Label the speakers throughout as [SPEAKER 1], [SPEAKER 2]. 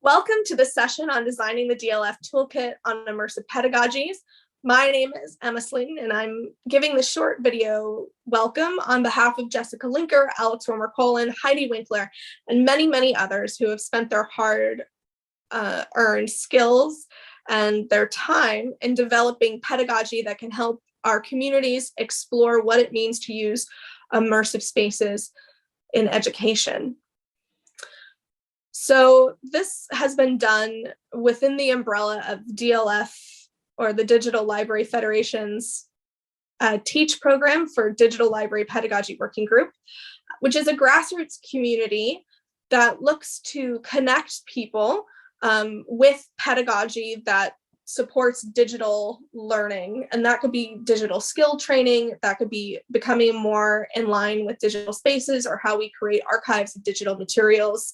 [SPEAKER 1] Welcome to the session on designing the DLF toolkit on immersive pedagogies. My name is Emma Slayton, and I'm giving this short video welcome on behalf of Jessica Linker, Alex Romer-Colin, Heidi Winkler, and many, many others who have spent their hard-earned skills and their time in developing pedagogy that can help our communities explore what it means to use immersive spaces in education. So this has been done within the umbrella of DLF, or the Digital Library Federation's TEACH program for Digital Library Pedagogy Working Group, which is a grassroots community that looks to connect people with pedagogy that supports digital learning. And that could be digital skill training, that could be becoming more in line with digital spaces, or how we create archives of digital materials.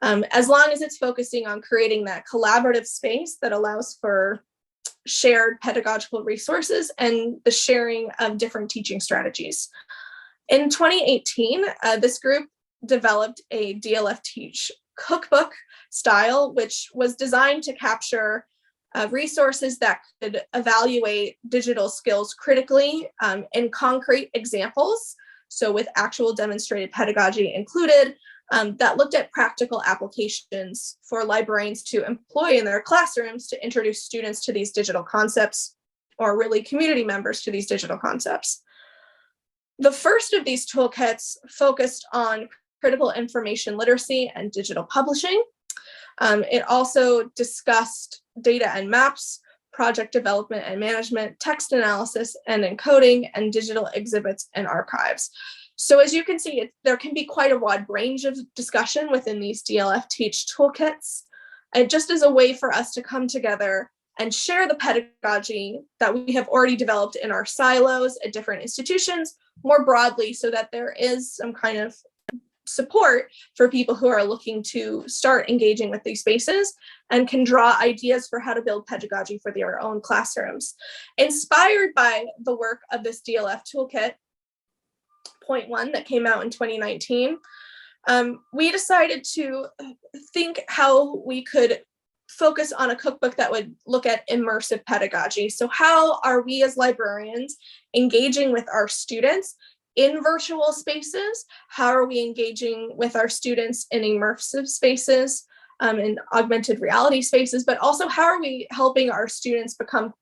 [SPEAKER 1] As long as it's focusing on creating that collaborative space that allows for shared pedagogical resources and the sharing of different teaching strategies. In 2018, this group developed a DLF Teach Cookbook style, which was designed to capture resources that could evaluate digital skills critically in concrete examples, so with actual demonstrated pedagogy included, that looked at practical applications for librarians to employ in their classrooms to introduce students to these digital concepts, or really community members to these digital concepts. The first of these toolkits focused on critical information literacy and digital publishing. It also discussed data and maps, project development and management, text analysis and encoding, and digital exhibits and archives. So as you can see, there can be quite a wide range of discussion within these DLF Teach toolkits, and just as a way for us to come together and share the pedagogy that we have already developed in our silos at different institutions more broadly, so that there is some kind of support for people who are looking to start engaging with these spaces and can draw ideas for how to build pedagogy for their own classrooms. Inspired by the work of this DLF toolkit, point one that came out in 2019, we decided to think how we could focus on a cookbook that would look at immersive pedagogy. So how are we as librarians engaging with our students in virtual spaces? How are we engaging with our students in immersive spaces, in augmented reality spaces, but also how are we helping our students become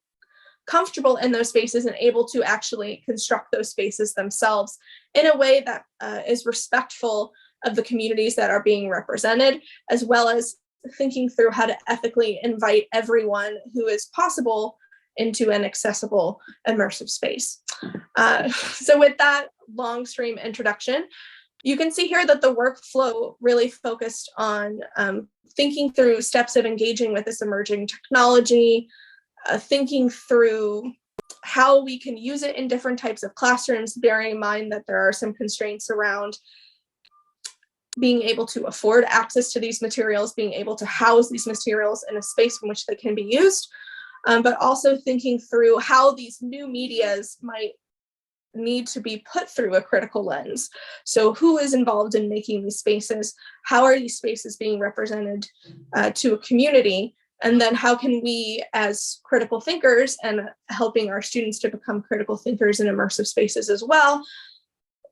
[SPEAKER 1] comfortable in those spaces and able to actually construct those spaces themselves in a way that is respectful of the communities that are being represented, as well as thinking through how to ethically invite everyone who is possible into an accessible immersive space. So with that long stream introduction, you can see here that the workflow really focused on thinking through steps of engaging with this emerging technology, thinking through how we can use it in different types of classrooms, bearing in mind that there are some constraints around being able to afford access to these materials, being able to house these materials in a space in which they can be used, but also thinking through how these new medias might need to be put through a critical lens. So who is involved in making these spaces? How are these spaces being represented to a community? And then how can we, as critical thinkers and helping our students to become critical thinkers in immersive spaces as well,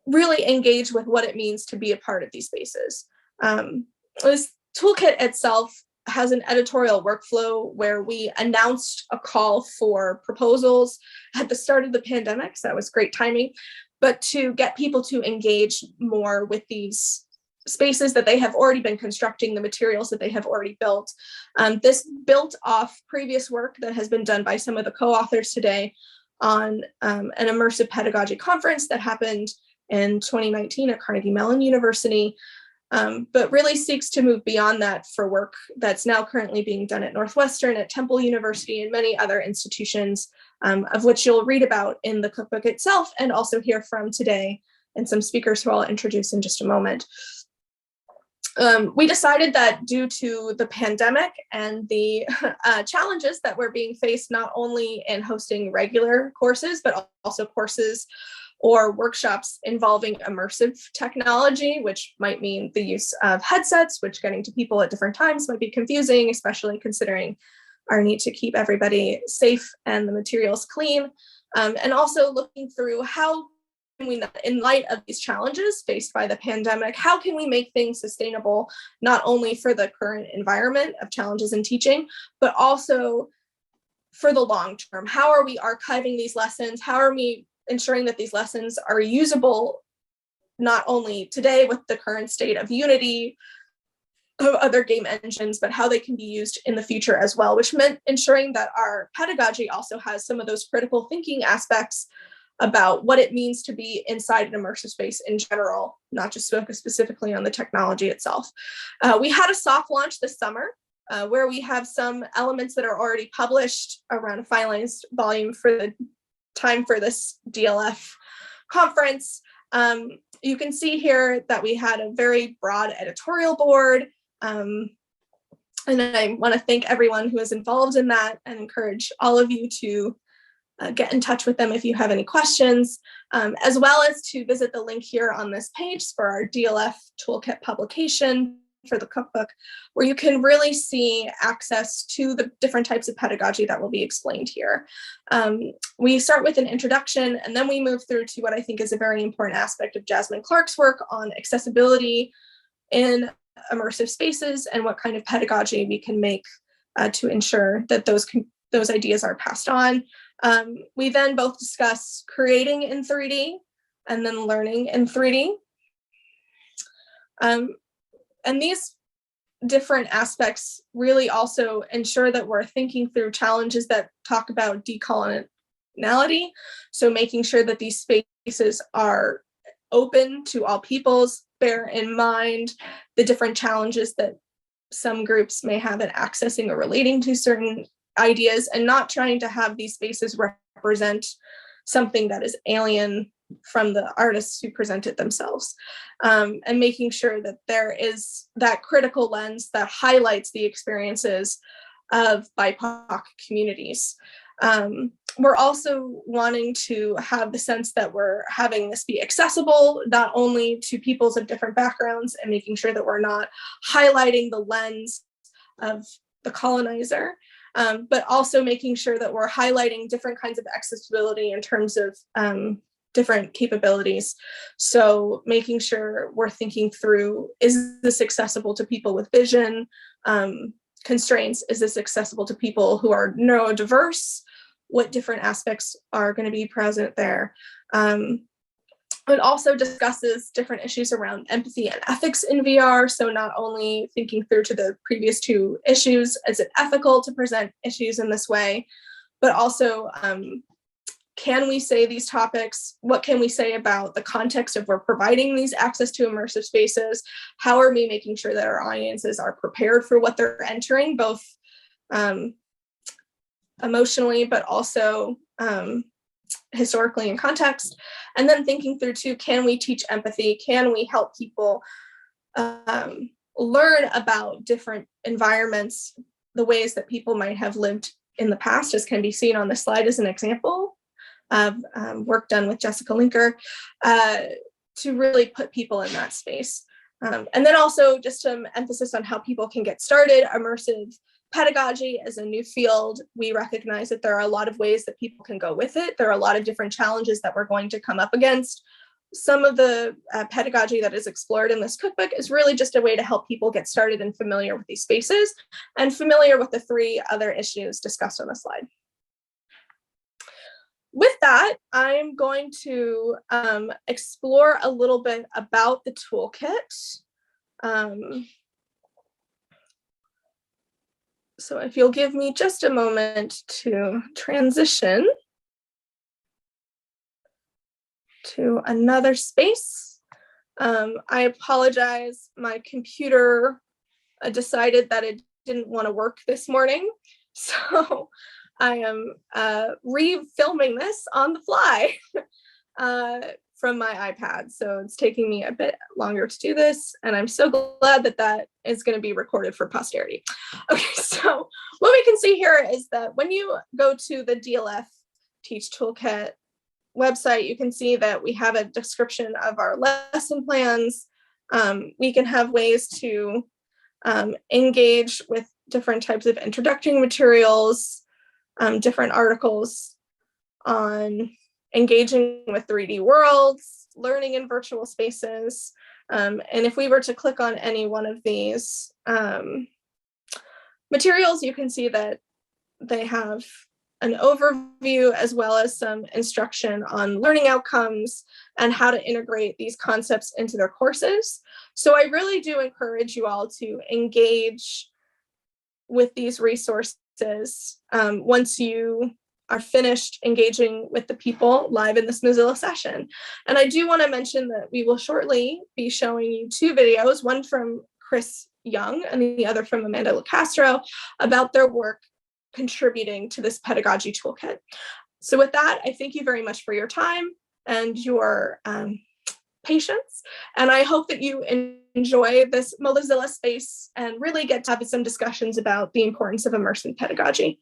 [SPEAKER 1] really engage with what it means to be a part of these spaces. This toolkit itself has an editorial workflow where we announced a call for proposals at the start of the pandemic, so that was great timing, but to get people to engage more with these spaces that they have already been constructing, the materials that they have already built. This built off previous work that has been done by some of the co-authors today on an immersive pedagogy conference that happened in 2019 at Carnegie Mellon University, but really seeks to move beyond that for work that's now currently being done at Northwestern, at Temple University, and many other institutions, of which you'll read about in the cookbook itself and also hear from today and some speakers who I'll introduce in just a moment. We decided that due to the pandemic and the challenges that were being faced not only in hosting regular courses, but also courses or workshops involving immersive technology, which might mean the use of headsets, which getting to people at different times might be confusing, especially considering our need to keep everybody safe and the materials clean. And also looking through how can we, in light of these challenges faced by the pandemic, how can we make things sustainable, not only for the current environment of challenges in teaching, but also for the long term? How are we archiving these lessons? How are we ensuring that these lessons are usable not only today with the current state of Unity, of other game engines, but how they can be used in the future as well, which meant ensuring that our pedagogy also has some of those critical thinking aspects about what it means to be inside an immersive space in general, not just focus specifically on the technology itself. We had a soft launch this summer where we have some elements that are already published around a finalized volume for the time for this DLF conference. You can see here that we had a very broad editorial board. And I want to thank everyone who is involved in that and encourage all of you to get in touch with them if you have any questions, as well as to visit the link here on this page for our DLF Toolkit publication for the cookbook, where you can really see access to the different types of pedagogy that will be explained here. We start with an introduction, and then we move through to what I think is a very important aspect of Jasmine Clark's work on accessibility in immersive spaces and what kind of pedagogy we can make to ensure that those ideas are passed on. We then both discuss creating in 3D and then learning in 3D. And these different aspects really also ensure that we're thinking through challenges that talk about decoloniality. So making sure that these spaces are open to all peoples, bear in mind the different challenges that some groups may have in accessing or relating to certain ideas, and not trying to have these spaces represent something that is alien from the artists who present it themselves, and making sure that there is that critical lens that highlights the experiences of BIPOC communities. We're also wanting to have the sense that we're having this be accessible, not only to peoples of different backgrounds, and making sure that we're not highlighting the lens of the colonizer, but also making sure that we're highlighting different kinds of accessibility in terms of different capabilities. So making sure we're thinking through, is this accessible to people with vision constraints? Is this accessible to people who are neurodiverse? What different aspects are going to be present there? It also discusses different issues around empathy and ethics in VR. So not only thinking through to the previous two issues, is it ethical to present issues in this way, but also can we say these topics? What can we say about the context of we're providing these access to immersive spaces? How are we making sure that our audiences are prepared for what they're entering, both emotionally, but also historically in context? And then thinking through too, can we teach empathy? Can we help people learn about different environments, the ways that people might have lived in the past, as can be seen on the slide as an example of work done with Jessica Linker, to really put people in that space. And then also just some emphasis on how people can get started. Immersive pedagogy is a new field. We recognize that there are a lot of ways that people can go with it. There are a lot of different challenges that we're going to come up against. Some of the pedagogy that is explored in this cookbook is really just a way to help people get started and familiar with these spaces and familiar with the three other issues discussed on the slide. With that, I'm going to explore a little bit about the toolkit. So if you'll give me just a moment to transition to another space. I apologize, my computer decided that it didn't want to work this morning. So I am re-filming this on the fly from my iPad. So it's taking me a bit longer to do this. And I'm so glad that that is going to be recorded for posterity. Okay, so what we can see here is that when you go to the DLF Teach Toolkit website, you can see that we have a description of our lesson plans. We can have ways to engage with different types of introductory materials, different articles on engaging with 3D worlds, learning in virtual spaces. And if we were to click on any one of these materials, you can see that they have an overview as well as some instruction on learning outcomes and how to integrate these concepts into their courses. So I really do encourage you all to engage with these resources once you are finished engaging with the people live in this Mozilla session. And I do want to mention that we will shortly be showing you 2 videos, one from Chris Young and the other from Amanda LaCastro, about their work contributing to this pedagogy toolkit. So with that, I thank you very much for your time and your patience. And I hope that you enjoy this Mozilla space and really get to have some discussions about the importance of immersive pedagogy.